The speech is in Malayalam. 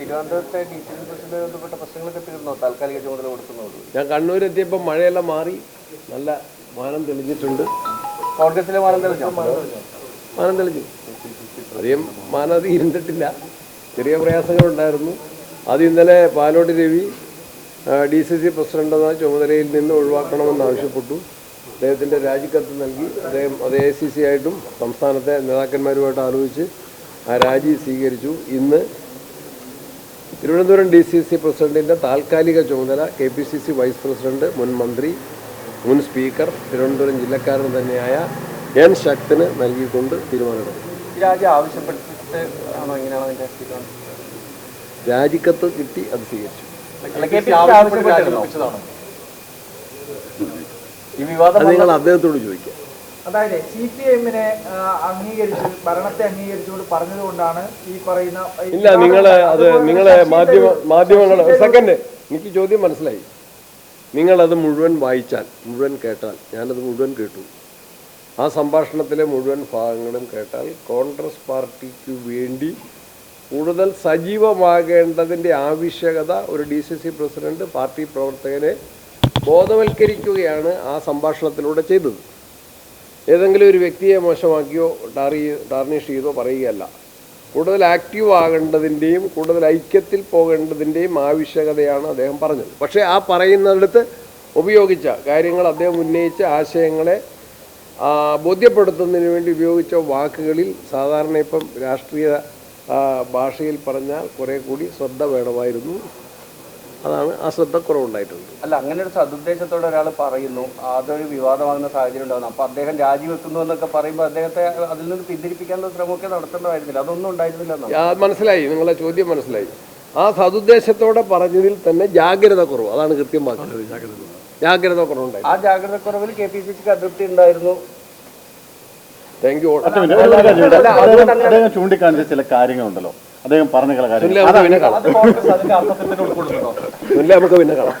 തിരുവനന്തപുരത്തെ DCC പ്രസിഡന്റ് ബന്ധപ്പെട്ട പ്രശ്നങ്ങളൊക്കെ തീർന്നോ താൽക്കാലിക ചുമതല കൊടുക്കുന്നത്? ഞാൻ കണ്ണൂരെത്തിയപ്പോൾ മഴയെല്ലാം മാറി, നല്ല മാനം തെളിഞ്ഞിട്ടുണ്ട്. കോൺഗ്രസിലെ മാനം തെളിഞ്ഞു. അധികം മാനം ഇരുന്നിട്ടില്ല, ചെറിയ പ്രയാസങ്ങളുണ്ടായിരുന്നു. അത് ഇന്നലെ പാലോട് രവി DCC പ്രസിഡന്റ് എന്ന ചുമതലയിൽ നിന്ന് ഒഴിവാക്കണമെന്നാവശ്യപ്പെട്ടു. അദ്ദേഹത്തിൻ്റെ രാജിക്കത്ത് നൽകി. അദ്ദേഹം അത് AICC ആയിട്ടും സംസ്ഥാനത്തെ നേതാക്കന്മാരുമായിട്ട് ആലോചിച്ച് ആ രാജി സ്വീകരിച്ചു. ഇന്ന് തിരുവനന്തപുരം DCC പ്രസിഡന്റിൻ്റെ താൽക്കാലിക ചുമതല KPCC വൈസ് പ്രസിഡന്റ്, മുൻ മന്ത്രി, മുൻ സ്പീക്കർ, തിരുവനന്തപുരം ജില്ലക്കാരൻ തന്നെയായ N. ശക്തിന് നൽകിക്കൊണ്ട് തീരുമാനമെടുത്തു. രാജി ആവശ്യപ്പെട്ടിട്ട് ആണോ എങ്ങനെയാണോ അതിൻ്റെ തീരുമാനം? രാജിക്കത്ത് കിട്ടി, അത് സ്വീകരിച്ചു. അത് നിങ്ങൾ അദ്ദേഹത്തോട് ചോദിക്കാം. അതായത് CPM-നെ അംഗീകരിച്ച് ഭരണത്തെ അംഗീകരിച്ചുകൊണ്ട് പറഞ്ഞതുകൊണ്ടാണ് ഈ പറയുന്ന. ഇല്ല, നിങ്ങളെ മാധ്യമങ്ങൾ സെക്കൻഡ്, എനിക്ക് ചോദ്യം മനസ്സിലായി. നിങ്ങളത് മുഴുവൻ വായിച്ചാൽ, മുഴുവൻ കേട്ടാൽ, ഞാനത് മുഴുവൻ കേട്ടു. ആ സംഭാഷണത്തിലെ മുഴുവൻ ഭാഗങ്ങളും കേട്ടാൽ കോൺഗ്രസ് പാർട്ടിക്ക് വേണ്ടി കൂടുതൽ സജീവമാകേണ്ടതിൻ്റെ ആവശ്യകത ഒരു DCC പ്രസിഡന്റ് പാർട്ടി പ്രവർത്തകരെ ബോധവൽക്കരിക്കുകയാണ് ആ സംഭാഷണത്തിലൂടെ ചെയ്തത്. ഏതെങ്കിലും ഒരു വ്യക്തിയെ മോശമാക്കിയോ ടാർണിഷ് ചെയ്തോ പറയുകയല്ല. കൂടുതൽ ആക്റ്റീവ് ആകേണ്ടതിൻ്റെയും കൂടുതൽ ഐക്യത്തിൽ പോകേണ്ടതിൻ്റെയും ആവശ്യകതയാണ് അദ്ദേഹം പറഞ്ഞത്. പക്ഷേ ആ പറയുന്നിടത്ത് ഉപയോഗിച്ച കാര്യങ്ങൾ, അദ്ദേഹം ഉന്നയിച്ച ആശയങ്ങളെ ബോധ്യപ്പെടുത്തുന്നതിന് വേണ്ടി ഉപയോഗിച്ച വാക്കുകളിൽ സാധാരണ ഇപ്പം രാഷ്ട്രീയ ഭാഷയിൽ പറഞ്ഞാൽ കുറേ കൂടി ശ്രദ്ധ വേണമായിരുന്നു. അതാണ് ആ ശ്രദ്ധക്കുറവുണ്ടായിട്ടുണ്ട്. അല്ല, അങ്ങനെ ഒരു സദുദ്ദേശത്തോടെ ഒരാൾ പറയുന്നു, അതൊരു വിവാദമാകുന്ന സാഹചര്യം ഉണ്ടാകുന്നു. അപ്പോൾ അദ്ദേഹം രാജിവെക്കുന്നു എന്നൊക്കെ പറയുമ്പോൾ അദ്ദേഹത്തെ അതിൽ നിന്ന് പിന്തിരിപ്പിക്കാനുള്ള ശ്രമമൊക്കെ നടത്തേണ്ടതായിരുന്നില്ല. അതൊന്നും ഉണ്ടായിരുന്നില്ല. മനസ്സിലായി, നിങ്ങളെ ചോദ്യം മനസ്സിലായി. ആ സദുദ്ദേശത്തോടെ പറഞ്ഞതിൽ തന്നെ ജാഗ്രത കുറവ്, അതാണ് കൃത്യമാക്കുന്നത്. ജാഗ്രത കുറവുണ്ടായി. ആ ജാഗ്രത കുറവിൽ KPCCക്ക് അതൃപ്തി ഉണ്ടായിരുന്നു. Thank you. അദ്ദേഹം ചൂണ്ടിക്കാണിച്ച ചില കാര്യങ്ങളുണ്ടല്ലോ, അദ്ദേഹം പറഞ്ഞ ചില കാര്യങ്ങൾ നമുക്ക് പിന്നെ കാണാം.